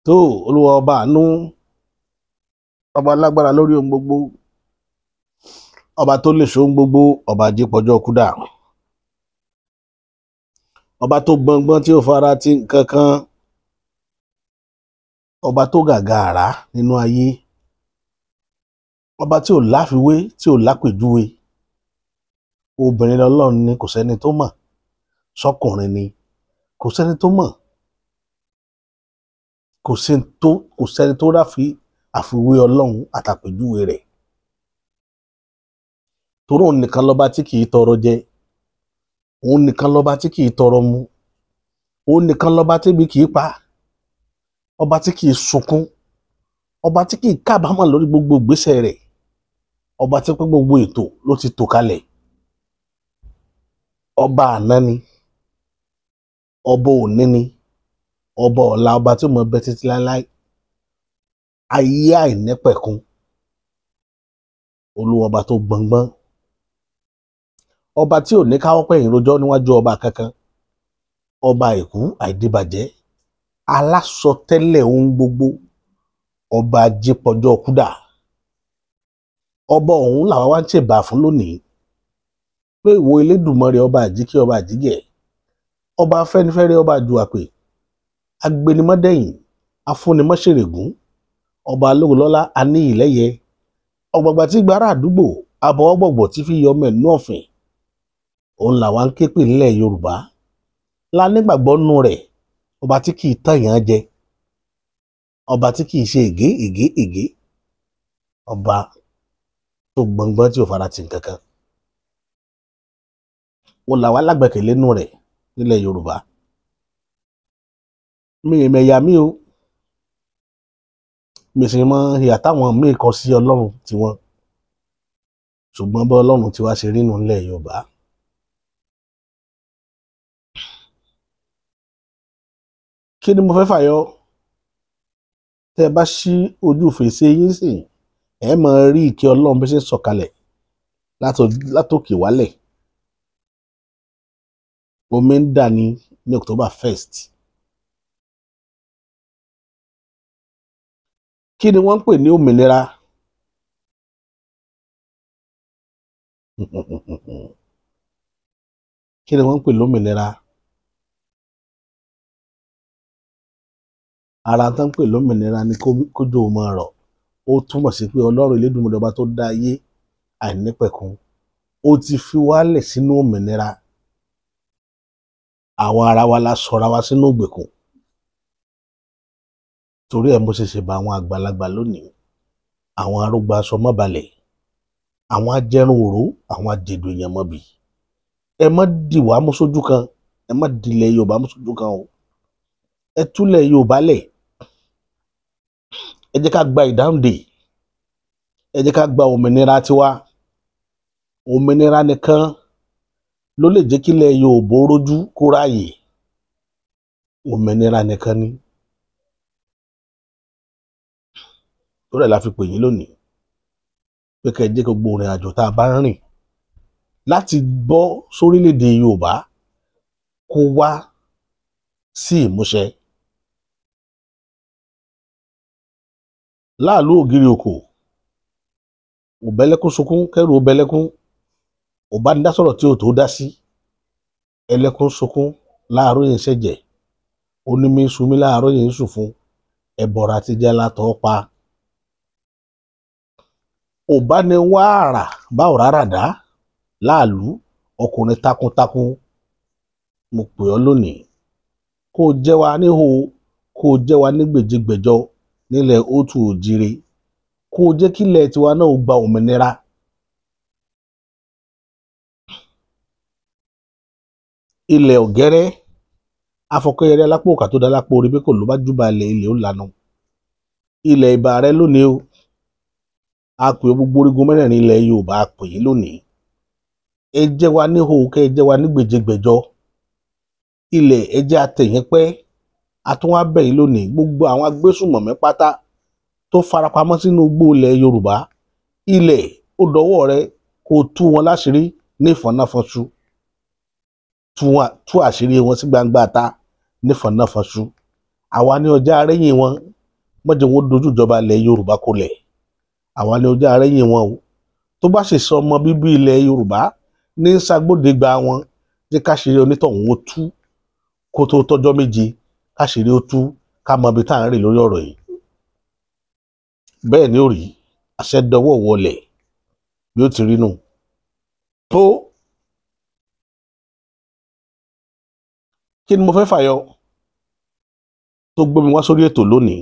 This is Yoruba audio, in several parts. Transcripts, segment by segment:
tó Olúwa ọba àánú, ọba alágbára lórí ohun gbogbo, ọba tó lè ṣe ohun gbogbo, ọba jípọjọ kúdà, ọba tó gbọngbọn tí ò fara ti nǹkan kan, ọba tó gàgàrà nínú ayé, ọba tí ò láfiwé, tí ò lápèjúwe. Obìnrin lọ́lọ́run ni, kò sẹ́ni tó mọ̀. Sọ́kùnrin ni, kò sẹ́ni tó mọ̀. Kò sẹ́ni tó ráfi àfiwé Ọlọ́run àtàpèjúwe rẹ̀. Torí òun nìkan lọ́ba tí kìí tọrọ jẹ, òun nìkan lọ́ba tí kìí tọrọ mu, òun nìkan lọ́ba tébi kìí pa, ọba tí kìí sunkún, ọba tí kìí kábàámọ̀ lórí gbogbo ìgbésẹ̀ rẹ̀, ọba tí pé gbogbo ètò ló ti tò kalẹ̀. Ọba àná ni, ọba òní ni, ọba ọ̀la, ọba tí ó mọ bẹ títí láéláé, ayé àìnípẹ̀kun, Olúwa ọba tó gbọngbọ́n, ọba tí ò ní káwọ́ pẹ̀yìn rojọ́ níwájú ọba kankan, ọba àìkú àìdíbàjẹ́, alásọtẹ́lẹ̀ ohun gbogbo, ọba jípọjọ kúdà. Ọba ọ̀hún làwa wá ń ṣèbà fún lónìí, pé ìwọ Elédùmarè, ọba àjíkí, ọba àjígẹ̀, ọba afẹ́nifẹ́re, ọba àjùwàpè, agbenimọ́dẹ̀yìn, afúnimọ́ṣèrègún, ọba alógunlọ́lá, aníyìlẹ́yẹ, ọ̀gbàgbà tí gbàrà àdúgbò, abọ́wọ́gbọ̀gbọ̀ tí fi yọ ọmọ ẹ̀nú ọ̀fìn. Òun làwa ń ké pè nílẹ̀ Yorùbá, la nígbàgbọ́ nú rẹ̀, ọba tí kìí tàyàn jẹ, ọba tí kìí ṣe ègé, ọba tó gbọngbọ́n tí ò fara ti nǹkan kan. Òun làwa lágbẹ̀kẹ̀lé nú rẹ̀ nílẹ̀ Yorùbá. Mi ì mẹ̀yà mi o, mi sì mọ ìyà táwọn míì kọ sí Ọlọ́run tiwọn, ṣùgbọ́n bá Ọlọ́run tiwa ṣe rí nù nílẹ̀ Yorùbá. Kí ni mo fẹ́ fàyọ? Tẹ́ ẹ bá ṣí ojú fèrèsé yín sìn, ẹ máa rí ìkẹ́ Ọlọ́run bí ṣe ń sọ̀kalẹ̀ látòkè wálẹ̀. Omi ń dà ní October 1st. Kí ni wọ́n ń pè ní òmìnira? Kí ni wọ́n ń pè lómìnira? Ara tán ń pè lómìnira ni kójò máa rọ̀. Ó túmọ̀ sí pé Ọlọ́run Elédùmarè, ọba tó dá ayé àìnípẹ̀kun, ó ti fi wálẹ̀ sínú òmìnira. Àwọn ara wa la sọra wa sínú ìgbèkùn. Torí ẹ̀ mo ṣe ṣèbà àwọn àgbàlagbà lónìí, àwọn arúgbó aṣọ mọ́balẹ̀, àwọn ajẹrun òró, àwọn ajèdò èèyàn mọ́bì. Ẹ má dì wá mú sójú kan, ẹ má dilẹ̀ Yorùbá mú sójú kan o. Ẹ túlẹ̀ Yorùbá lẹ̀. Ẹ jẹ́ ká gba ìdáǹdè, ẹ jẹ́ ká gba òmìnira tiwa. Òmìnira nìkan ló lè jẹ́ kílẹ̀ Yorùbá rójú kó ráàyè. Òmìnira nìkan ni. Torí ẹ̀ la fi pè yín lónìí, pé kẹ́ ẹ jẹ́ gbogbo ìrìn àjò tá a bá ń rìn láti bọ́ sórílẹ̀-èdè Yorùbá kó wá sí ìmúṣẹ. Láàlú ògiri òkò, òbẹ́lẹ́kún sunkún kẹ́rù òbẹ́lẹ́kún, òbánidásọ̀rọ̀ tí ò tó dá sí. Ẹlẹ́kún sunkún láàárọ̀ yẹn ṣẹ̀jẹ̀, onímí sunmí láàárọ̀ yẹn sùn fún, ẹbọra ti jẹ́ látọ̀ pa. Òbániwàrà bá ò rárá dá láàlú, ọkùnrin takuntakun, mo pè ọ́ lónìí, kó o jẹ́ wa níhò, kó o jẹ́ wa ní gbèjégbèjọ nílẹ̀ òtù òjire, kó o jẹ́ kílẹ̀ tiwa náà ó gba òmìnira. Ilẹ̀ ọ̀gẹ́rẹ́, afọkẹ́yẹrẹ alápò òkà tó dá lápò orí pé kò ló bá júbà ilẹ̀ ó lànà. Ilẹ̀ ìbà rẹ lónìí o, a pè gbogbo orígun mẹ́rẹ̀ẹ̀rin ilẹ̀ Yorùbá, a pè yín lónìí. Ẹ jẹ́ wa níhò, kẹ́ ẹ jẹ́ wa ní gbèjégbèjọ. Ilẹ̀ ẹ jẹ́ àtẹ̀yìn pẹ́, a tún wá bẹ̀ yín lónìí, gbogbo àwọn agbésùnmọ̀mí pátá tó farapamọ́ sínú igbó ilẹ̀ Yorùbá. Ilẹ̀ ó dọwọ́ rẹ, kó tú wọn láṣìírí ní ìfọ̀nàfọ̀nṣu. Tú àṣírí wọn sí gbangba ta ní ìfọ̀nàfọ̀nṣu. Àwa ní ọjà arẹ́yìn wọn, mọ́jọ wọn dojú ìjọba ilẹ̀ Yorùbá kolẹ̀ àwọn ni ojú ààrẹ yìí wọn o tó bá ṣe sọ ọmọ bíbí ilẹ̀ Yorùbá ní ṣàgbọ́dẹ̀gba wọn jẹ́ káṣírí onítọ̀hún ó tú kó tó tọ́jọ́ méje káṣírí ó tú ká mọ ibi tá à ń rìn lórí ọ̀rọ̀ yìí bẹ́ẹ̀ ni ó rí àṣẹ dọwọ́ wọlẹ̀ bí ó ti rí nù tó kí ni mo fẹ́ fàyọ tó gbé mi wá sórí ètò lónìí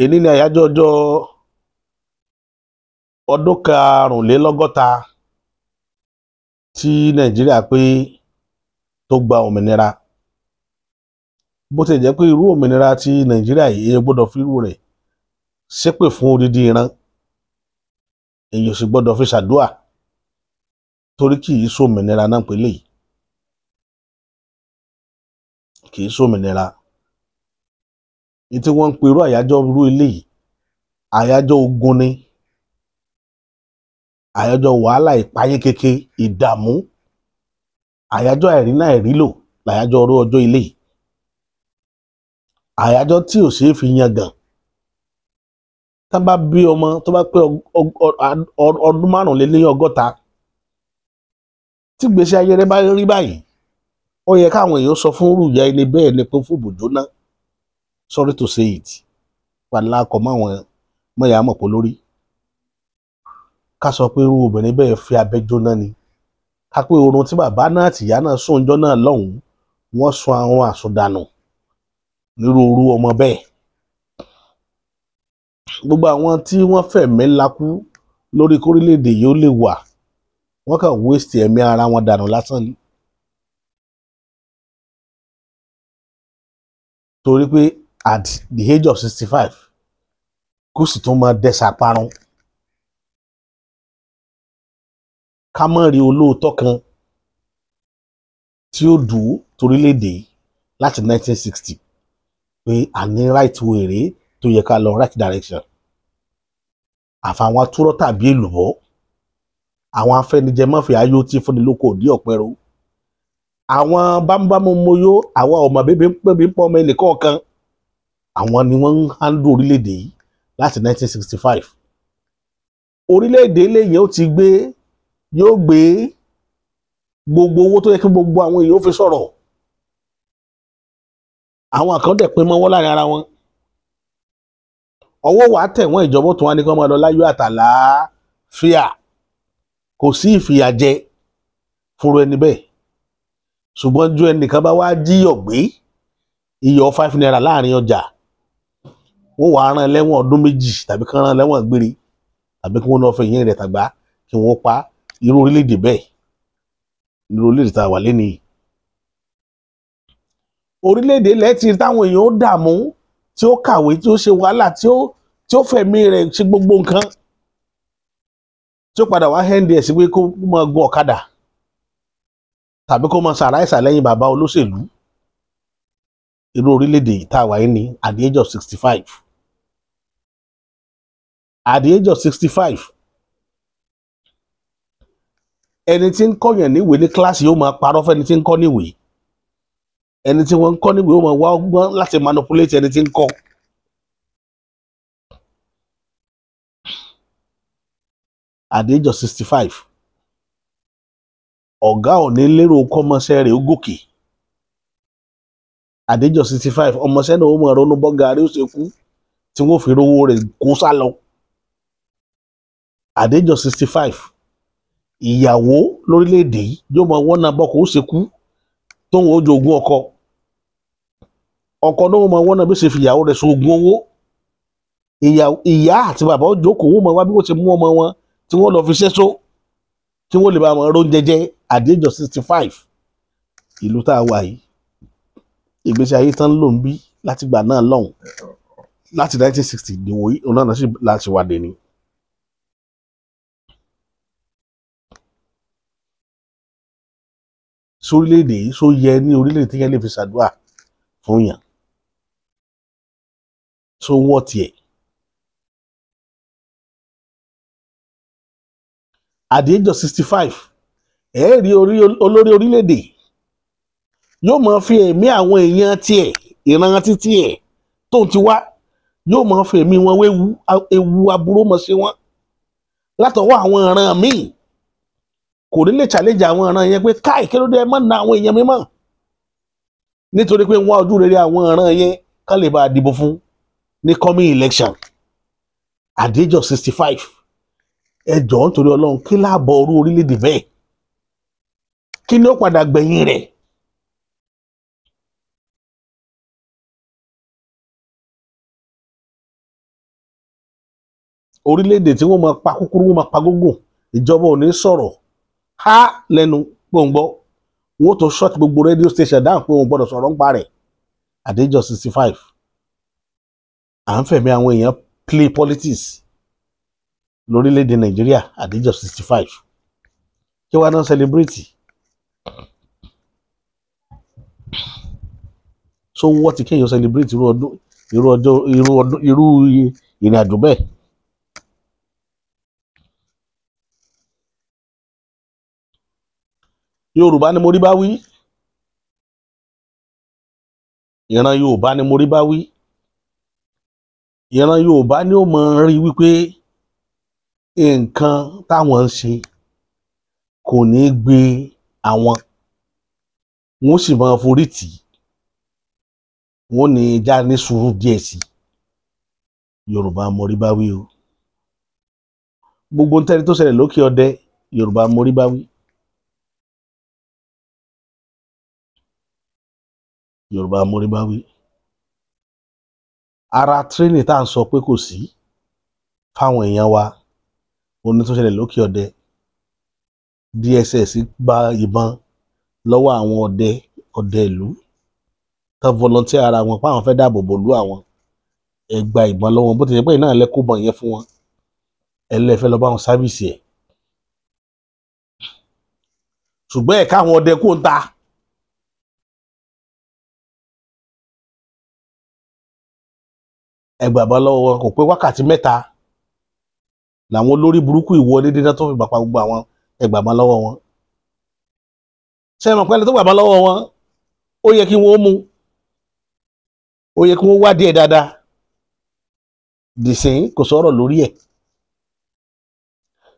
èní ni àyájọ́ ọjọ́ ọdún karùnlélọ́gọ́ta tí Nàìjíríà pé tó gba òmìnira bó ti jẹ́ pé irú òmìnira tí Nàìjíríà yìí èèyàn gbọ́dọ̀ fi irú rẹ̀ ṣépè fún odidi ìran èèyàn sì gbọ́dọ̀ fi ṣàdúà torí kì í sómìnira náà pélé yìí kì í sómìnira ní tí wọ́n ń pe irú àyájọ́ irú eléyìí àyájọ́ ogun ni àyájọ́ wàhálà ìpayín keke ìdààmú àyájọ́ àìrínà àìrílò làyájọ́ orú ọjọ́ eléyìí àyájọ́ tí ò ṣeé fi yangàn tá bá bí ọmọ tó bá pé ọdún márùnlélọ́gọ́ta tí gbèsè ayé rẹ̀ bá rí báyìí ó yẹ káwọn èèyàn sọ fún rúùyà ẹni bẹ́ẹ̀ ni pé fún bòjóná sorry to say it pàdánù akọ máwọn mọ̀yà mọ̀pọ̀ lórí ká sọ pé irú obìnrin bẹ́ẹ̀ fi abẹ́ jóná ni ká pé oorun tí bàbá náà tìyá náà sùn ọjọ́ náà lọ́hùn-ún wọ́n sun àwọn àsundànù nírúurú ọmọ bẹ́ẹ̀ gbogbo àwọn tí wọ́n fẹ̀mí lakú lórí kórílẹ̀-èdè yìí ó lè wà wọ́n kàn waste ẹ̀mí ara wọn dànù lásán ni torí pé at the age of 65 kó sì tún máa dẹ́sà parun ká mọ̀ rí olóòótọ́ kan tí ó dùn torílẹ̀-èdè láti 1960 pé a ní right way rèé tó yẹ ká lọ right direction àfàwọn atúrọ́ tàbí èlùbọ́ àwọn afẹnijẹmọ́fẹ́ ayó tí fúnni lóko òdí ọ̀pẹ̀rọ àwọn bámúbámú moyó àwọn ọmọ bébí ń pọ́ ọmọ ẹnìkọ̀ọ̀kan àwọn ni wọ́n ń handle orílẹ̀-èdè yìí láti 1965 orílẹ̀-èdè lẹ́yìn ó ti gbé yóò gbé gbogbo owó tó yẹ kí gbogbo àwọn èèyàn ó fi sọ̀rọ̀ àwọn kan dẹ̀ pé mọ́wọ́ láàrin ara wọn ọwọ́ wàá tẹ̀ wọ́n ìjọba tó wá ní kí wọ́n máa lọ láyọ̀ àtàlàáfíà kò sí ìfìyàjẹ fúnra ẹni bẹ́ẹ̀ ṣùgbọ́n ju ẹnìkan bá wá jíyọ̀ gbé iyọ̀ 5 naira láàrin ọjà wọ́n wàá rán lẹ́wọ̀n ọdún 2 tàbí kán rán lẹ́wọ̀n gbére tàbí kí wọ́n lọ́ọ́ fẹ́ ìyẹn rẹ̀ tàgbá kí wọ́n pa irú orílẹ̀-èdè bẹ́ẹ̀ irú orílẹ̀-èdè tá a wà lẹ́nu yìí orílẹ̀-èdè lẹ́tì táwọn èèyàn ó dààmú tí ó kàwé tí ó ṣe wàhálà tí ó fẹ̀mí rẹ̀ ṣe gbogbo nǹkan tí ó padà wá hẹ́ndì ẹ̀ sí pé kó máa gun ọ̀kadà tàbí kó máa ṣàráìsà lẹ́yìn bàbá olóṣèlú irú orílẹ̀-èdè tá a wà yìí ní at the age of 65 at the age of 65 ẹni tí ń kọ́yàn níwèé ní kíláàsì yóò máa parọ́ fẹ́ni tí ń kọ́ níwèé ẹni tí wọ́n ń kọ́ níwèé yóò máa wá ọgbọ́n láti manipulate ẹni tí ń kọ́ at the age of 65 ọ̀gá ò ní lérò kọ́mọṣẹ́ rẹ̀ ó gòkè at the age of 65 ọmọṣẹ́ náà ó máa ronú bọ́gà rí ó ṣe kú tí wọ́n fi rówó rẹ̀ kó sá lọ at the age of 65 ìyàwó lórílẹ̀‐èdè yìí yóò máa wọ́n náà bọ́kọ̀ ó ṣe kú tóun ó jogún ọkọ náà máa wọ́n náà bí ṣe fi ìyàwó rẹ̀ ṣoògùn owó ìyá àti bàbá ó jókòó wọ́n máa wá bí wọ́n ṣe mú ọmọ wọn tí wọ́n lọ fi ṣẹ́ṣó tí wọ́n lè bá wọn róúnjẹ jẹ at the age of 65 ìlú tá a wà yìí ìgbésí ayé tán ló ń bí láti gbà náà lọ́hùn láti 1960 ìdìwò yìí òun náà sì láti wà dé ni. sórílẹ̀-èdè yìí só yẹ ní orílẹ̀-èdè tí yẹn lè fi ṣàdúrà fún yàn só wọ́ tiẹ̀. at the age of 65 rí olórí orílẹ̀-èdè yóò máa fi ẹ̀mí àwọn èèyàn tiẹ̀ ìran títí ẹ̀ tóun ti wá yóò máa fẹ̀mí wọn wéwu ewu aburú mọ̀ sí wọn látọwọ́ àwọn ìran míì kò ní lè challenge àwọn ìran yẹn pé káì kí ló dé ẹ má na àwọn èèyàn mi mọ́ nítorí pé wọ́n ojú rere àwọn ìran yẹn kán lè bá a dìbò fún ní coming election at the age of 65 ẹ jọ̀ọ́ nítorí Ọlọ́run kí láàbọ̀ orú orílẹ̀-èdè bẹ́ẹ̀ kí ni ó padà gbẹ̀yìn rẹ̀ orílẹ̀-èdè tí wọ́n máa pa kúkúrú wọ́n máa pa gógùn ìjọba ò ní sọ̀rọ̀ há lẹ́nu gbòǹgbọ́ wọ́n tó short gbogbo radio station dáhùn pé wọ́n gbọ́dọ̀ sọ̀rọ̀ ń pa rẹ̀ at the age of 65 à ń fẹ̀mí àwọn èèyàn play politics lórílẹ̀-èdè Nàìjíríà at the age of 65 kí wàá náà celebrate so wọ́n ti kéèyàn celebrate irú ìrìn àjò bẹ́ẹ̀. Yorùbá ni mo rí bá wí ìran Yorùbá ni mo rí bá wí ìran Yorùbá ni ó mọ rí wípé nǹkan táwọn ń ṣe kò ní gbé àwọn wọn sì máa forí tì wọn ní já ní sùúrù díẹ̀ sí Yorùbá mo rí bá wí o gbogbo ntẹni tó ṣẹlẹ̀ lókè ọdẹ Yorùbá mo rí bá wí. Yorùbá mórí bá wí ara tírénì tá à ń sọ pé kò sí fáwọn èèyàn wa oní tó ṣẹlẹ̀ lókè ọdẹ DSS gba ìbọn lọ́wọ́ àwọn ọdẹ ìlú tó volunteer ara wọn pé àwọn fẹ́ dáàbò bò lú àwọn ẹ gba ìbọn lọ́wọ́ bó ti jẹ́ pé náà lẹ́kọ́ bọ̀ yẹn fún wọn ẹlẹ́fẹ́ lọ bá wọn sáfìsì ẹ̀ ṣùgbọ́n ẹ̀ka àwọn ọdẹ kò ń ta. Ẹgbàá lọ́wọ́ wọn kò pé wákàtí mẹ́ta làwọn olórí burúkú ìwọlé dídá tó fi bàpá gbogbo àwọn ẹgbàá lọ́wọ́ wọn. ṣé ẹ mọ̀ pẹ́lú tó gbàgbá lọ́wọ́ wọn ó yẹ kí wọ́n mú ó yẹ kí wọ́n wádìí ẹ̀ dáadáa dìsín kò sọ̀rọ̀ lórí ẹ̀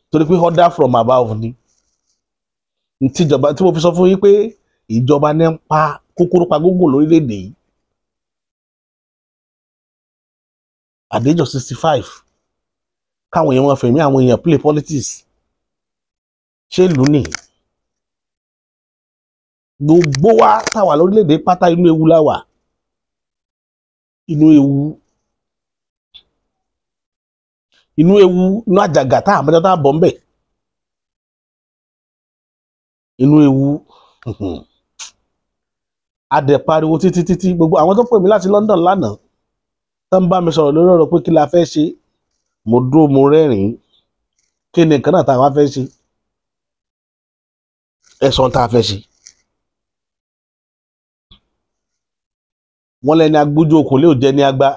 torí pé order from above ni tíjọba tí mo fi sọ fún yín pé ìjọba ní ń pa kúkúrú pa gógùn lórílẹ̀‐èdè yìí. At the age of 65 káwọn èèyàn wọn fẹ̀mí àwọn èèyàn play politics ṣé ìlú ni gbogbo wa táwa lórílẹ̀‐èdè pátá inú ewu láwà inú àjàgà tá àmọ́jọ́ tá bọ̀ ń bẹ̀ inú ewu adẹ̀pariwo títí gbogbo àwọn tó pè mí láti London lánàá tán bá mi sọ̀rọ̀ lórí ọ̀rọ̀ pé kí la fẹ́ ṣe mo dúró mo rẹ́rìn-ín kí ni nǹkan náà tá a wá fẹ́ ṣe ẹ̀sán tá a fẹ́ ṣe. wọ́n lẹ́ni agbójú okùn lé òjẹ́ ní agbá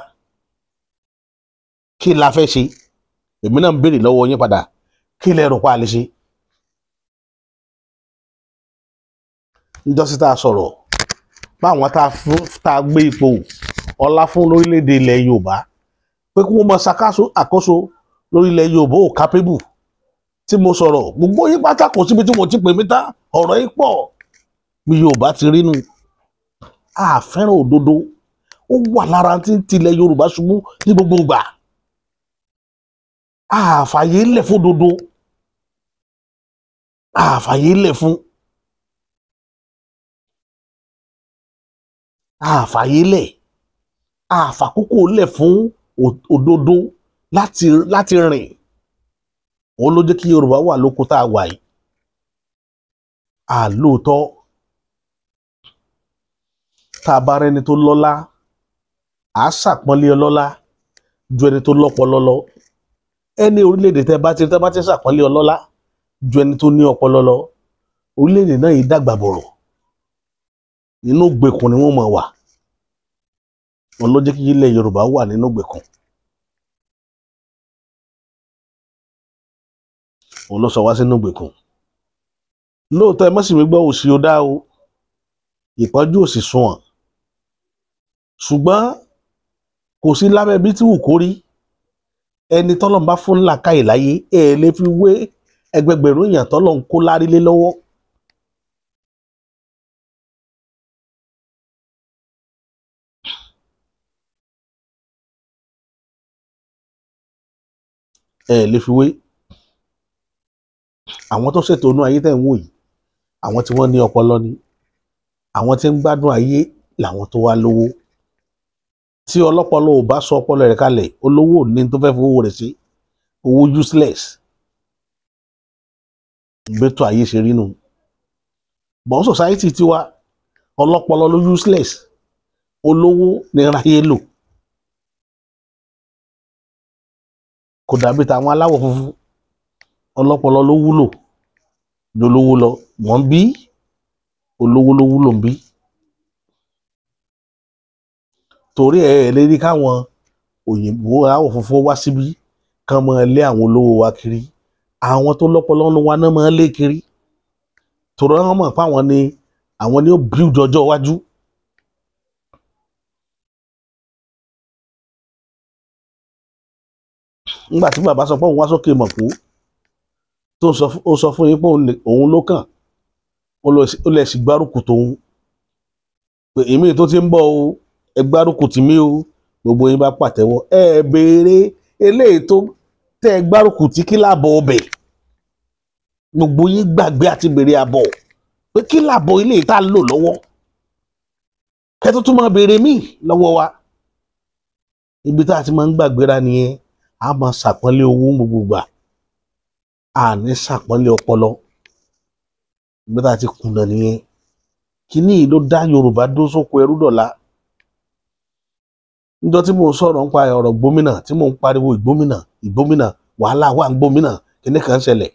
kí la fẹ́ ṣe èmi náà ń béèrè lọ́wọ́ yín padà kí lẹ rò pa lè ṣe. níjọ́sí tá a sọ̀rọ̀ báwọn tá a gbé ipò ọlá fún lórílẹ̀‐èdè ilẹ̀ Yorùbá pé kí wọ́n mọ ṣàkóso àkóso lórílẹ̀ Yorùbá ò kápébù tí mo sọ̀rọ̀ gbogbo yín pátá kò síbi tí mo ti pè mí tá ọ̀rọ̀ yìí pọ̀ bí Yorùbá ti rí nu àfẹ́ràn òdodo ó wà lára tí ń tilẹ̀ Yorùbá ṣubú ní gbogbo ìgbà àfàyè lẹ̀ fún òdodo àfàyè lẹ̀ fún àfàyè lẹ̀ àfàkókò lẹ̀ fún òdodo láti rìn òun ló jẹ́ kí Yorùbá wà lóko tá a wà yìí àlóòótọ́ tá a bá rẹni tó lọ́lá à á ṣàpọ́nlé ọlọ́lá ju ẹni tó lọ́pọlọ lọ ẹni orílẹ̀-èdè tẹ́ bá ti ṣàpọ́nlé ọlọ́lá ju ẹni tó ní ọpọlọ lọ orílẹ̀-èdè náà yìí dàgbà bọ̀rọ̀ nínú gbèkùn ni wọ́n mọ̀ wà wọn ló jẹ́ kí ilẹ̀ Yorùbá wà nínú gbèkùn òun ló sọ wá sínú gbèkùn lóòótọ́ ẹ má sì mí gbọ́ òsì ó dá o ìpọ́njú òsì sunwọ̀n ṣùgbọ́n kò sí lábẹ́ bí tí wù kó rí ẹni tọ́lọ́run bá fún làákàyè láyé lè fi wé ẹgbẹgbẹ̀rún èèyàn tọ́lọ́run kó lárí lé lọ́wọ́. Lè fi wé àwọn tó ṣètò inú ayé tẹ̀ ń wò yìí, àwọn tí wọ́n ní ọpọlọ ni, àwọn tí ń gbádùn ayé làwọn tó wá lówó. Tí ọlọ́pọlọ ò bá sọ ọpọlọ rẹ̀ kalẹ̀, olówó ò ní tó fẹ́ fowó rẹ̀ sí, owó useless. Gbẹ́tọ̀ ayé ṣe rí nù. Bọ́n society tiwa ọlọ́pọlọ ló useless, olówó ní ráyé lò. Kò dàbí tàwọn aláwọ̀ funfun, ọlọ́pọlọ ló wúlò jolówó lọ. Wọ́n bí olówó ló wúlò ń bí. Torí lè rí káwọn òyìnbó aláwọ̀ funfun wá síbí kán máa lé àwọn olówó wa kiri. Àwọn tó lọ́pọlọ nínú wa náà máa lé kiri. Torí wọ́n mọ̀ pé àwọn ni ó build ọjọ́ iwájú. Nígbà tí bàbá sọ pé òun wá sókè Mọ̀pó tó sọ fún yín pé òun ló kàn, ó lè sì gbárùkù tòun pé èmi tó ti ń bọ̀ o, ẹ gbárùkù tì mí o. Gbogbo yín bá pàtẹ́wọ́. Béèrè eléyìí tó tẹ́ ẹ gbárùkù tí kí láàbọ̀ ọbẹ̀. Gbogbo yín gbàgbé àti béèrè àbọ̀ pé kí láàbọ̀ eléyìí tá a lò lọ́wọ́. Kẹ́ tó tún máa béèrè míì lọ́wọ́ wa. Ibi tá a ti máa ń gbàgbéra nìyẹn. A máa ṣàpọ́nlé owó gbogbo gbà, a ní ṣàpọ́nlé ọpọlọ. Ibi tá a ti kùnà nìyẹn. Kíní ló dá Yorùbá dó sóko ẹrú dọ̀la. Níjọ́ tí mò ń sọ̀rọ̀ nípa ọ̀rọ̀ gómìnà, tí mò ń pariwo ìgbómìnà, wàhálà wà ń gbómìnà, kíní kan ṣẹlẹ̀.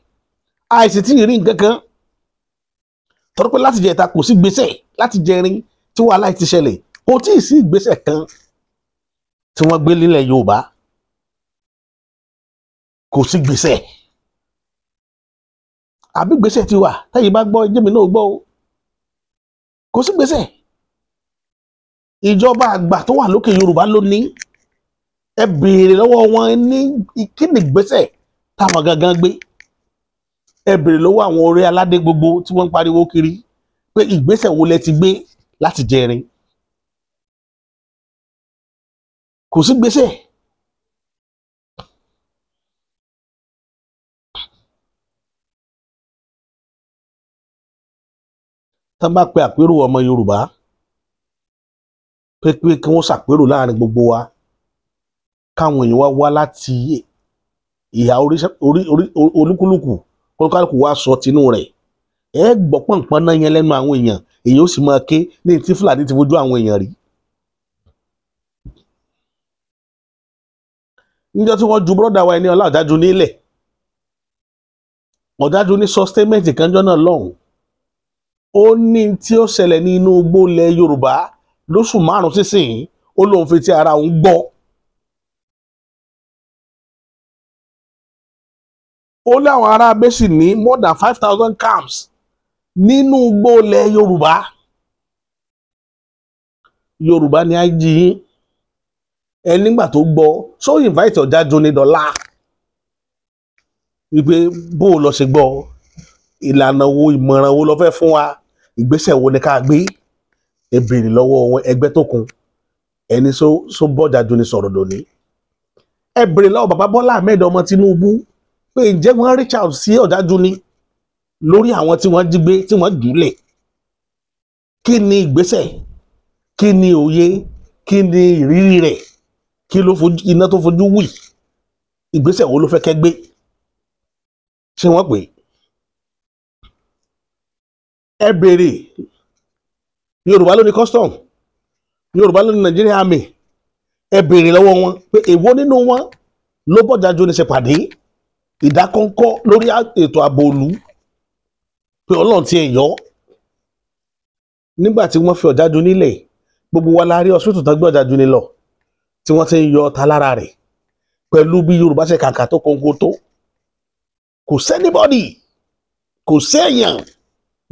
Àìsí tí ì rí nǹkan kan. Torí pé láti jẹta kò sí gbèsè, láti jẹrin tí wàhálà ti ṣẹlẹ̀, kò tí ì sí ìgbésẹ̀ kan tí wọ́n gbé nílẹ̀ Yorùbá. Kò sí gbèsè. Àbí gbèsè ti wà tẹ́yìn bá gbọ́ jẹ́mi náà gbọ́ o. Kò sí gbèsè. Ìjọba àgbà tó wà lókè Yorùbá ló ní. Ẹ béèrè lọ́wọ́ wọn ní kí ni gbèsè táwọn gangan gbé. Ẹ béèrè lọ́wọ́ àwọn orí aládé gbogbo tí wọ́n ń pariwo kiri pé ìgbésẹ̀ wo lẹ ti gbé láti jẹrin. Kò sí gbèsè. Tán bá pe àpérò ọmọ Yorùbá pé kí wọ́n ṣàpérò láàrin gbogbo wa, káwọn èèyàn wá láti ìhà olúkúlùkù, kọ́lùkálùkù wá sọ tinú rẹ̀. Gbọ́ pọ̀npọ́n náà yẹn lẹ́nu àwọn èèyàn ó sì máa ké ní tí Fúlàní ti fojú àwọn èèyàn rí. Níjọ́ tí wọ́n ju bọ́dà wa ẹni Ọlá Ọ̀dájú nílẹ̀, Ọ̀dájú ní sustainment kanjọ́ náà lọ́hùn. Ó ní tí ó ṣẹlẹ̀ ní inú igbó ilẹ̀ Yorùbá lóṣù 5 sísìn, ó lóun fi ti ara òun gbọ́. Ó láwọn ará Abẹ́sì ní more than 5,000 camps nínú igbó ilẹ̀ Yorùbá. Yorùbá ni IG yín. Nígbà tó gbọ́, so invite Ọ̀dájú ní dọ́là wípé bó lọ ṣe gbọ́, ìlànà wo, ìmọ̀ràn wo lọ fẹ́ fún wa, ìgbésẹ̀ wo ni ká gbé. Ẹ béèrè lọ́wọ́ ẹgbẹ́ tó kún, ẹni so bọ́jájú ni sọ̀rọ̀ lónìí. Ẹ béèrè lọ́wọ́ bàbá Bọ́lá Ahmed ọmọ Tinubu pé ǹjẹ́ wọ́n reach out sí Ọ̀dájú ni lórí àwọn tí wọ́n jí gbé, tí wọ́n jùlẹ̀. Kí ni ìgbésẹ̀, kí ni òye, kí ni ìrírí rẹ̀, kí ló fojú iná tó fojú wì, ìgbésẹ̀ wo ló fẹ́ kẹ́ gbé. Ṣé wọ́n pè é? Ẹ béèrè Yorùbá ló ní custom, Yorùbá ló ní Nigeria Army. Ẹ béèrè lọ́wọ́ wọn pé èwo nínú wọn ló bọ́jájú ní ṣe pàdé ìdákọ́ńkọ́ lórí ètò ààbò ìlú pé Ọlọ́run ti ẹ̀ yọ. Nígbà tí wọ́n fi Ọ̀dájú nílẹ̀, gbogbo wa la rí hospital tó gbé Ọ̀dájú ní lọ tí wọ́n ti ń yọ ọta lára rẹ̀ pẹ̀lú bí Yorùbá ṣe kàkà tó kóńkó tó. Kò sẹ́nibọ́dì, kò sẹ́yàn.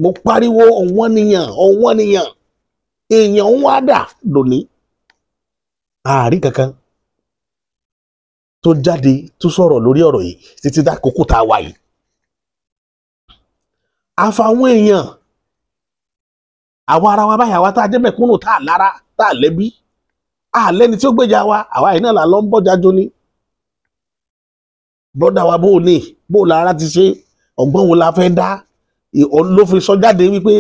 Mo pariwo ọ̀wọ́n nìyàn, èèyàn ń wá dà lónìí. Àárí kankan. tó jáde tó sọ̀rọ̀ lórí ọ̀rọ̀ yìí títí dákòókò tá a wà yìí. àfàwọn èèyàn àwa ara wa báyìí, àwa tá a jẹ́ mẹ̀kúnnù tá a lára tá a lẹ́bí, a lẹ́ni tí ó gbèjà wa, àwa yìí náà là lọ ń bọ́jà jóni. bọ́dà wa bó o ní bó o lára ti ṣe ọgbọ́n wo la fẹ́ dá, ló fi sọ jáde wípé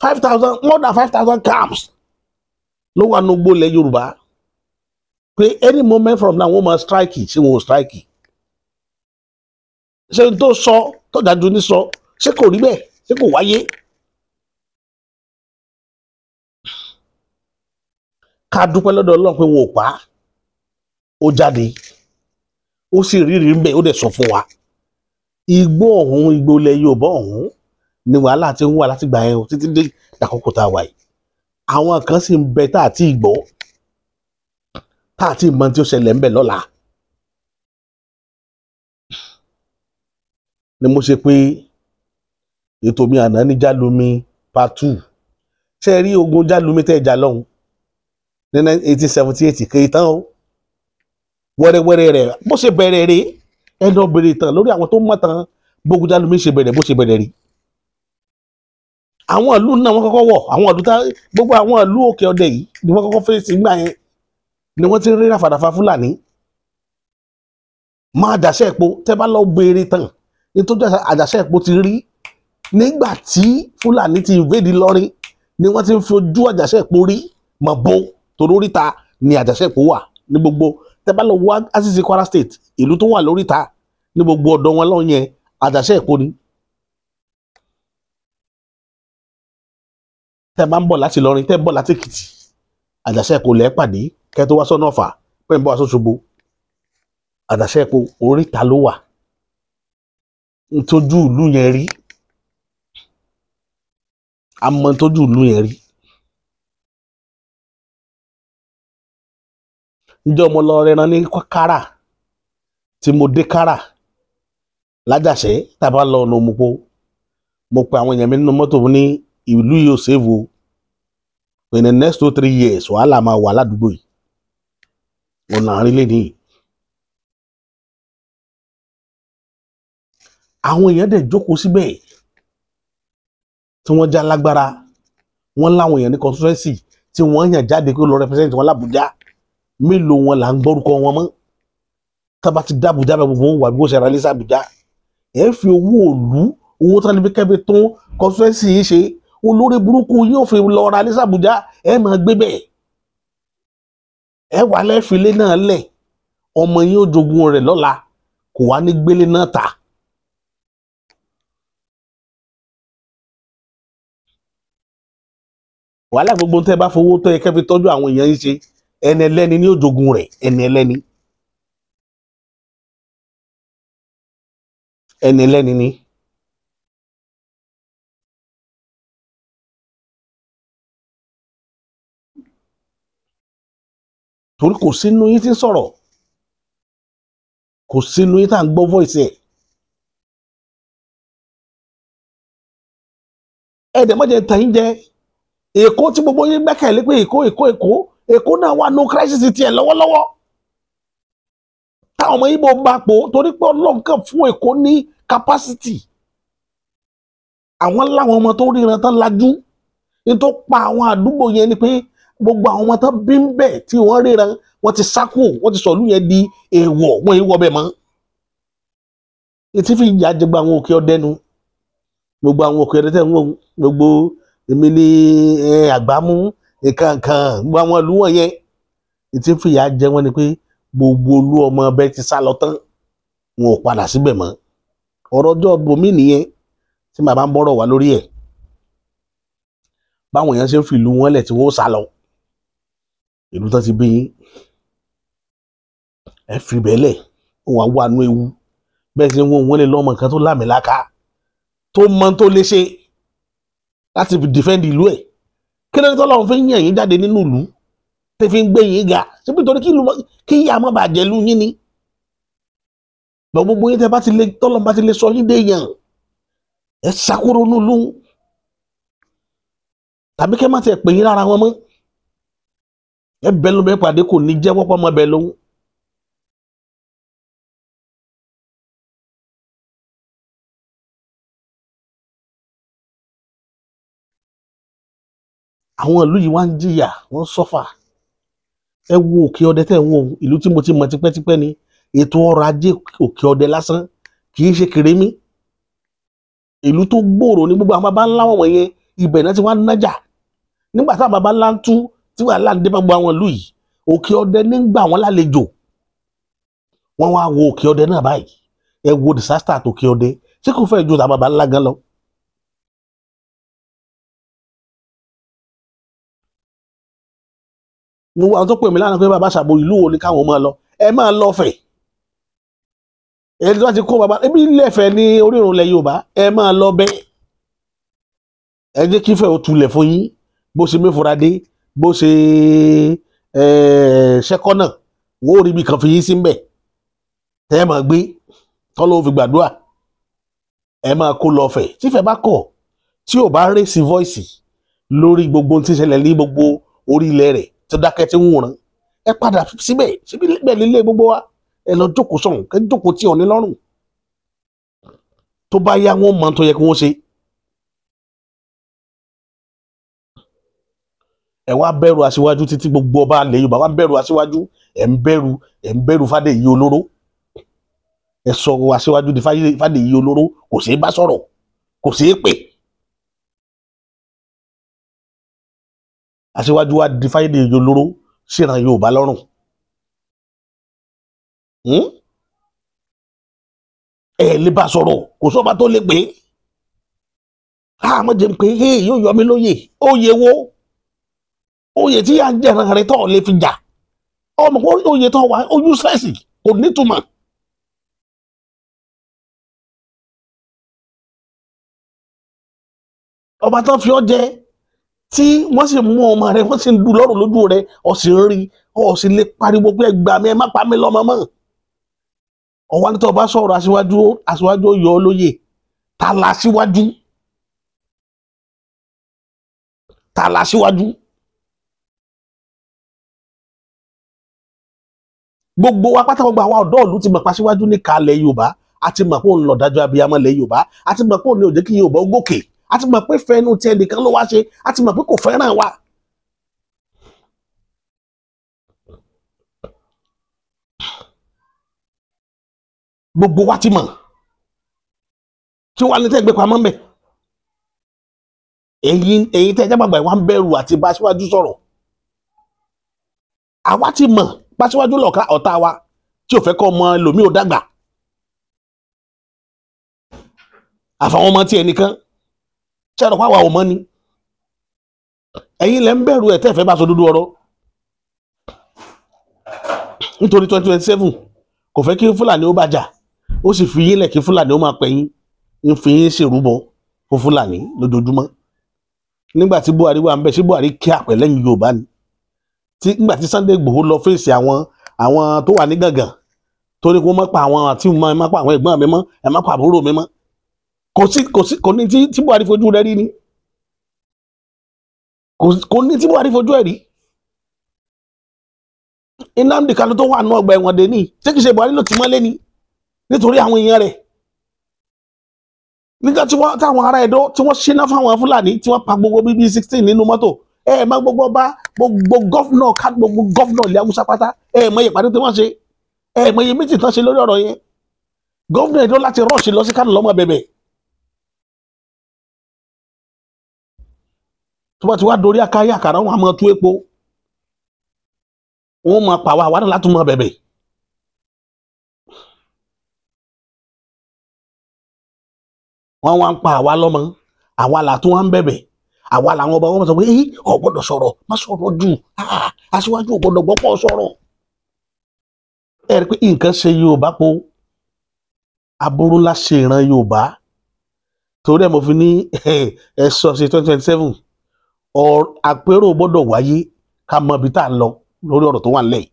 5,000 more than 5,000 camps ló wà ní gbolẹ̀ Yorùbá, pé any moment from now wọ́n máa strike, ṣé wọn ò strike? ṣé n tó sọ tọ́jà jóni sọ ṣé kò rí bẹ́ẹ̀, ṣé kò wáyé? ká dúpẹ́ lọ́dọ̀ Ọlọ́run pé wọn ò pa á, ó jáde, ó sì rírí ń bẹ̀, ó dẹ̀ sọ fún wa. igbó ọ̀hún, igbó ilẹ̀ Yorùbá ọ̀hún ni wàhálà ti ń wà láti gbà yẹn títí dé àkókò tá a wà yìí. àwọn kan sì ń bẹ tá a ti gbọ́, tá a ti mọ tí ó ṣẹlẹ̀ ń bẹ lọ́la. ni mo ṣe pé ètò mi àná ní Jálumi part 2. ṣe rí ogun Jálumi tẹ́ jà lọ́hùn ní 1878 kì í tán o. wẹ́rẹ́wẹ́rẹ́ rẹ̀ bó ṣe bẹ̀rẹ̀ rèé, ẹni ọbẹ̀rẹ̀ tán lórí àwọn tó mọ̀ tán bógun Jálumi ṣe bẹ̀rẹ̀ bó ṣe bẹ̀rẹ̀ rí. àwọn ìlú náà wọ́n kọ́kọ́ wọ̀, àwọn ìlú gbogbo àwọn ìlú òkè ọdẹ yìí ni wọ́n kọ́kọ́ fèsì gbà yẹn, ni wọ́n ti ń rí ràfàdàfà Fúlàní. máa àjàṣẹ́ epo tẹ́ bá lọ béèrè tán nítorí àjàṣẹ́ epo ti rí nígbà tí Fúlàní ti invade Ìlọrin, ni wọ́n ti ń fi ojú àjàṣẹ́ epo rí mọ̀ bó torí oríta ni àjàṣẹ́ epo wà ní gbogbo. tẹ́ bá lọ wá Asisi Kwara State, ìlú tó wà lóríta ní gbogbo ọ̀dọ̀ wọn lọ́wọ́ yẹn àjàṣẹ́ epo ni. tẹ́ bá ń bọ̀ láti Ìlọrin, tẹ́ bọ̀ láti Èkìtì, àjàṣẹ́ epo lẹ́ẹ̀ pàdé kẹ́ tó wá sọ́nà Ọ̀fà pẹ́ ń bọ̀ wá s'Óṣogbo. àjàṣẹ́ epo oríta ló wà, ntójú ìlú yẹn rí, àmọ́ ntójú ìlú yẹn rí. ǹjẹ́ ọmọ lọ rẹran ní Kára, tí mo dé Kára lájàṣẹ́ tàbá lọ ọ̀nà Òmùpó, mo pe àwọn èèyàn mi nínú mọ́tò ní ìlú yìí ò sèvò, in the next 2-3 years wàhálà máa wà ládùúgbò yìí, ọ̀nà àrílẹ̀ nìyí. àwọn èèyàn dẹ̀ jókòó síbẹ̀ tí wọ́n já lágbára, wọ́n láwọn èèyàn ní constituency tí wọ́n yàn jáde kó lọ represent wọn l'Àbújá, mélòó wọn là ń gbọ́rúkọ wọn mọ́? tábà ti d'Àbújá bẹ gbogbo wọn wà bí wọ́n ṣe ra lẹ́sà Àbújá. ẹ fi owó òlú, owó tán níbi kẹ́bi tún constituency yìí ṣe, olórí burúkú yóò fi lọ ra lẹ́sà Àbújá, ẹ máa gbé bẹ́ẹ̀, ẹ wà lẹ́fìlé náà lẹ̀, ọmọ yín ó jogún rẹ̀ lọ́la, kò wá ní gbélé náà ta. wàhálà gbogbo tẹ́ bá fowó tó yẹ kẹ́ fi tọ́jú àwọn èèyàn yín ṣe, ẹni ẹlẹ́ni ní òjògùn rẹ̀, ẹni ẹlẹ́ni ní. torí kò sínú yín tí ń sọ̀rọ̀, kò sínú yín tá à ń gbọ́ voice ẹ̀. ẹ̀dẹ̀ mọ́jẹ̀ tàn yín jẹ Èkó tí gbogbo yín gbẹ́kẹ̀lé pé Èkó náà wà no crisis tiẹ̀ lọ́wọ́lọ́wọ́. táwọn ọmọ Ìgbò bá pò torí pé Ọlọ́run kàn fún Èkó ní capacity. àwọn láwọn ọmọ tó ríran tán lajú, ní tó pa àwọn àdúgbò yẹn ni pé gbogbo àwọn ọmọ tán bí ń bẹ̀ tí wọ́n ríran, wọ́n ti sá kúrò, wọ́n ti sọ̀lú yẹn di èèwọ̀, wọ́n yìí wọ́ bẹ̀ mọ́. etí fi ìyà jẹ gba àwọn òkè ọdẹ nu, gbogbo àwọn òkè ọdẹ tẹ̀ ń wò, gbogbo èmi ní Àgbámú nǹkankan, gbogbo àwọn ìlú wọ̀nyẹn, etí fi ìyà jẹ wọ́n ni pé gbogbo olú ọmọ ọbẹ̀ ti sá lọ tán, wọn ò padà síbẹ̀ mọ́. ọ̀rọ̀ ọjọ́ bòmí nìyẹn tí màá ń bọ́rọ̀ wá lórí ẹ̀. báwọn èèyàn ṣe ń fi ìlú wọn lẹ̀ tí wọ́n sá lọ, ìlú tó ti bí yín, ẹ fi bẹ́lẹ̀ wọn wà nú ewu. bẹ́ẹ̀ ṣe wọ́n lè lọ́mọ nǹkan tó lámìláka tó mọ tó lè ṣe láti fi defend ìlú ẹ̀. kí ló ní tọ́lọ́run fi ń yàn yín jáde nínú ìlú tẹ́ fi ń gbé yín ga, síbi torí kí ìyá má bàa jẹ́ lú yín ni. lọ gbogbo yín tẹ́ bá ti lè, tọ́lọ́run bá ti lè sọ yín dé yàn, ẹ ṣàkóró nílùú, tàbí kẹ́ má ti pè yín lára wọn mọ́. ẹ bẹ ló bẹ pàdé kò ní jẹ́wọ́ pọ́ mọ́ bẹ lóhùn. àwọn ìlú yìí wá ń jìyà wọ́n sọ́fà. Ẹ wo Òkè Ọdẹ tẹ́ ń wo ìlú tí mo ti mọ̀ tipẹ́tipẹ́ ni ètò ọrọ̀ ajé Òkè Ọdẹ lásán kì í ṣe kèrémí. Ìlú tó gbòòrò ní gbogbo àwọn baba ńlá wọn yẹn ibẹ̀ náà ti wá nájà nígbà táwọn baba ńlá ń tú tí wàhálà ń dé bá gbogbo àwọn ìlú yìí Òkè Ọdẹ nígbà wọn lálejò. Wọ́n wá wo Òkè Ọdẹ náà báyìí ẹ wo disaster àti Òkè Ọdẹ ṣé kò fẹ́ ju àwọn baba ńlá gan lọ. mo wá tó pè mí lánàá pé bàbá Ṣàbò ìlú wo ni káwọn máa lọ ẹ máa lọ Ọ̀fẹ́. Ẹni tó bá ti kó bàbá ebi ilé Ifẹ̀ ní orírun ilẹ̀ Yorùbá ẹ máa lọ bẹ́ẹ̀. Ẹ jẹ́ kí Ifẹ̀ ó tulẹ̀ fún yín bó ṣe Méforadé bó ṣe Ṣẹ́kọ́nà wọ́n ò rí ibi kan fi yín sí mbẹ̀ tẹ́ ẹ máa gbé tọ́lọ́ fi gbàdúrà ẹ máa kó lọ Ọ̀fẹ́. tí Ifẹ̀ bá kọ̀ tí ò bá rèsì voice lórí gbogbo ohun tí ń ṣẹlẹ̀ ní gbogbo orí ilẹ̀ rẹ̀ tó dákẹ́ tí ń wòran ẹ padà síbẹ̀ síbi bẹ́ẹ̀ lílé gbogbo wa ẹ lọ jókòó sọ̀hún kẹ́ jókòó tí ò ní lọ́rùn. tó bá yá wọn mọ tó yẹ kí wọ́n ṣe. ẹ wá bẹ̀rù Aṣíwájú títí gbogbo ọba ilẹ̀ Yorùbá wá bẹ̀rù Aṣíwájú ẹ̀ ń bẹ̀rù Fádèyí olóró. Ẹ sọ Aṣíwájú di Fádèyí olóró kò ṣeé bá sọ̀rọ̀ kò ṣeé pè. Aṣíwájú wa di Fádèyí olóró ṣèràn Yorùbá lọ́rùn. Ẹ lè bá sọ̀rọ̀ kò sọ́ba tó lè pè é. Àmọ́ jẹ́ pé yóò yọ mí lóyè oyè wo oyè tí yà ń jẹ̀ràn rẹ̀ tọ́ lè fi jà ọmọ oyè tó wà ojú sẹ́ẹ̀sì kò nítumọ̀. Ọba tán fi ọ́ jẹ tí wọ́n sì mú ọmọ rẹ̀ wọ́n sì ń du lọ́rùn lójú rẹ̀ ó sì ń rí ó sì lè pariwo pé ẹ gbà mí ẹ má pa mí lọ́mọ mọ́. Ọwọ́ ní tó bá sọ̀rọ̀ Aṣíwájú ó yọ ọ́ lóyè ta la Aṣíwájú ta la Aṣíwájú. Gbogbo wa pátá gbogbo àwa ọ̀dọ́ ìlú ti mọ̀ pa Aṣíwájú ní kalẹ̀ Yorùbá a ti mọ̀ pé òun lọ dájọ́ abiyamọ ilẹ̀ Yorùbá a ti mọ̀ pé òun ní ó jẹ́ kí Yorùbá ó gòkè a ti mọ̀ pé fẹ́nu tí ẹnìkan ló wá ṣe a ti mọ̀ pé kò fẹ́ràn wa. Gbogbo wa ti mọ̀ tí wọ́n á ní tẹ́ gbé pamọ́ mbẹ̀. Ẹ̀yin tẹ́ jágbàgbà wa ń bẹ̀rù àti bá Aṣíwájú sọ̀rọ̀. Àwa ti mọ̀ bá Aṣíwájú lọ̀ka ọ̀tá wa tí ò fẹ́ kọ́ ọmọ ẹlòmíì ò dàgbà. Àfàwọn ọmọ tí ẹnìkan ṣe ẹ̀rọ pàwọ́ ọmọ ni. Ẹ̀yin lẹ́ ń bẹ̀rù ẹ̀ tẹ́ fẹ́ bá sọ dúdú ọ̀rọ̀. Nítorí 2027 kò fẹ́ kí Fúlàní ó bàjà ó sì fi yín lẹ̀ kí Fúlàní ó máa pẹ̀yìn ń fi yín ṣèrúbọ fún Fúlàní lójoojúmọ́. Nígbà tí Buhari wà ń bẹ̀ ṣé Buhari kí àpẹ̀ lẹ́yìn Yorùbá ni. Nígbà tí Sunday Igboho lọ fèsì àwọn tó wà ní gàngàn tó ní kó má pa àwọn àti má pa àwọn ẹ̀gbọ́n mi mọ́ ẹ má pa àbúrò mi mọ́ kò ní tí Buhari fojú rẹ̀ rí ni kò ní tí Buhari fojú ẹ̀ rí. Nnamdi Kanu tó wà ní ọgbà ẹ̀wọ̀n dé ní ṣé kìí ṣe Buhari ló ti mọ́lé ni nítorí àwọn èèyàn rẹ̀. Nígbà tí táwọn ará Ẹdó tí wọ́n ṣínà fáwọn Fúlàní tí wọ́n pa gbogbo bíbí 16 nínú mọ́tò má gbogbo bá gbogbo gọ́fúnà ilẹ̀ Haúsá pátá mọ ìpàdé tí wọ́n ṣe mọ iye méjì tán ṣe lórí ọ̀rọ̀ yẹn. Gọ́fúnà Ẹdó láti rọ́ọ̀ṣì lọ sí Kánò lọ́mọ bẹ̀bẹ̀. tó bá ti wá dorí akáyà àkàrà wọn a máa tú epo wọn máa pàwọ́ àwa náà láti máa bẹ̀bẹ̀. wọ́n wá ń pa àwa lọ́mọ àwa là tún wá ń bẹ̀bẹ̀ àwa làwọn ọba wọn sọ pé ò gbọ́dọ̀ sọ̀rọ̀ má sọ̀rọ̀ jù Aṣíwájú ò gbọ́dọ̀ gbọ́pọ̀ sọ̀rọ̀. ẹ rí i pé nǹkan ṣe Yorùbá po aburú ńlá ṣe ìran Yorùbá torí ẹ̀ mo fi ní ẹ sọ ṣe 2027 àpérò gbọ́dọ̀ wáyé ká mọ ibi tá à ń lọ lórí ọ̀rọ̀ tó wà nílẹ̀ yìí.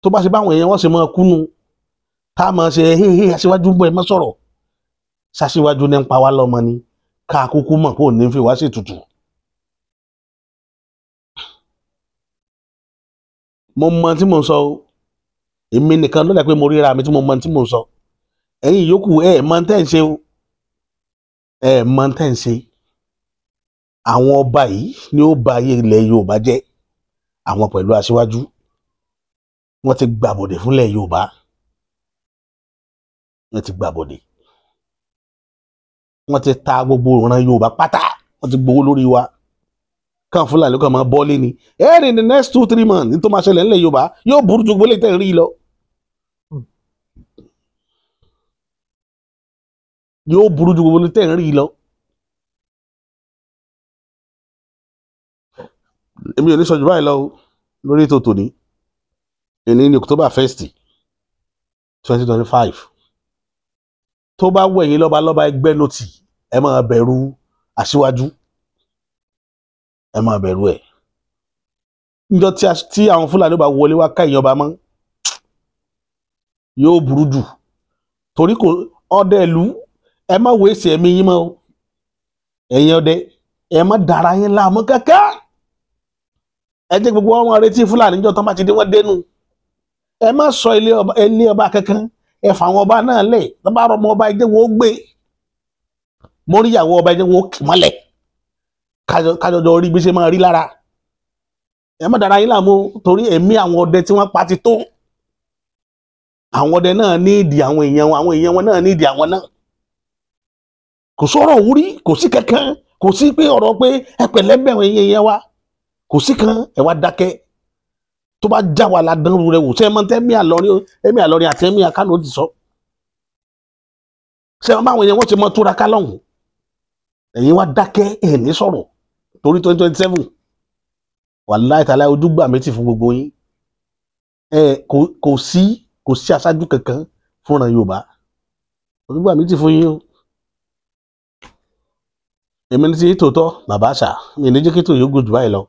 tó bá ṣe báwọn èèyàn wọ́n ṣe máa kúnnu ká máa ṣe Aṣíwájú ń bọ̀ ẹ má sọ̀rọ̀ ṣaṣíwájú ní ń pa wá lọ́mọ ni ká kúkú mọ̀ kó ní fi wá sí tutù. mo mọ tí mo ń sọ o èmi nìkan ló dà pé mo ríra mi tí mo mọ tí mo ń sọ ẹ̀yin yòókù mọ tẹ́ ń ṣe o mọ tẹ́ ń ṣe àwọn ọba yìí ni ó ba ayé ilẹ̀ Yorùbá jẹ́, àwọn pẹ̀lú Aṣíwájú wọ́n ti gbàbọ̀dẹ̀ fúnlẹ̀ Yorùbá, wọ́n ti gbàbọ̀dẹ̀, wọ́n ti ta gbogbo ìran Yorùbá pátá, wọ́n ti gbowó lórí wa. Káwọn Fúlàní kan máa bọ́lé ni in the next 2-3 months ní tó máa ṣẹlẹ̀ nílẹ̀ Yorùbá yóò burú ju gbólé tẹ̀ ń rí lọ. Yóò burú ju gbólé tẹ̀ ń rí lọ. Èmi ò ní sọ jù báyìí lọ lórí ètò tòní. Èní ní October 1st 2025. Tó bá wù ẹ̀yin lọ́balọ́ba ẹgbẹ́ nọ́tì ẹ máa bẹ̀rù Aṣíwájú, ẹ máa bẹ̀rù ẹ̀. Níjọ́ tí àwọn Fúlàní bá wọlé wá ká ìyọba mọ́ yóò burú jù, torí kò ọdẹ ìlú ẹ má wéṣì ẹ̀mí yín mọ́ o. Ẹ̀yin ọdẹ ẹ má dára yín láàmú kankan. Ẹ jẹ́ gbogbo ọmọ retí Fúlàní níjọ́ tán bá ti dé wọ́n dénú. Ẹ má sọ ilé ọba kankan, ẹ fà àwọn ọba náà lẹ̀, tó bá rọ ọmọ ọba ẹ jẹ́ wọn ó gbé, móríyàwó ọba ẹ jẹ́ wọn ó kì mọ́lẹ̀, kájọjọ orí bí ṣe máa rí lára. Ẹ má dára yín láàmú torí ẹ̀mí àwọn ọdẹ tí wọ́n pa ti tó. Àwọn ọdẹ náà ní ìdí àwọn èèyàn wọn náà ní ìdí àwọn náà. Kò sọ̀rọ̀ wúrí, kò sí kankan, kò sí pé ọ̀rọ̀ pé ẹ pẹ̀lẹ́ bẹ̀rẹ̀ èèyàn wa, kò sí kan, ẹ wá dákẹ́. Tó bá já wa ládánrú rẹ wò ṣé ẹ mọ̀ tẹ́ ẹ̀mí Àlọrin àti ẹ̀mí Kánò ti sọ. Ṣé wọn báwọn èèyàn wọ́n ti mọ túraká lọ́hùn. Ẹ̀yin wá dákẹ́ ẹ̀ ní sọ̀rọ̀ torí 2027 wàláhì tàláhì ojúgbà méjì fún gbogbo yín. Kò sí aṣáájú kankan fúnra Yorùbá, ojúgbà méjì fún yín o. Èmi ní ti tòótọ́ bàbá àṣà mi ní jẹ́ kí tòun yóò gùn jù báyìí lọ.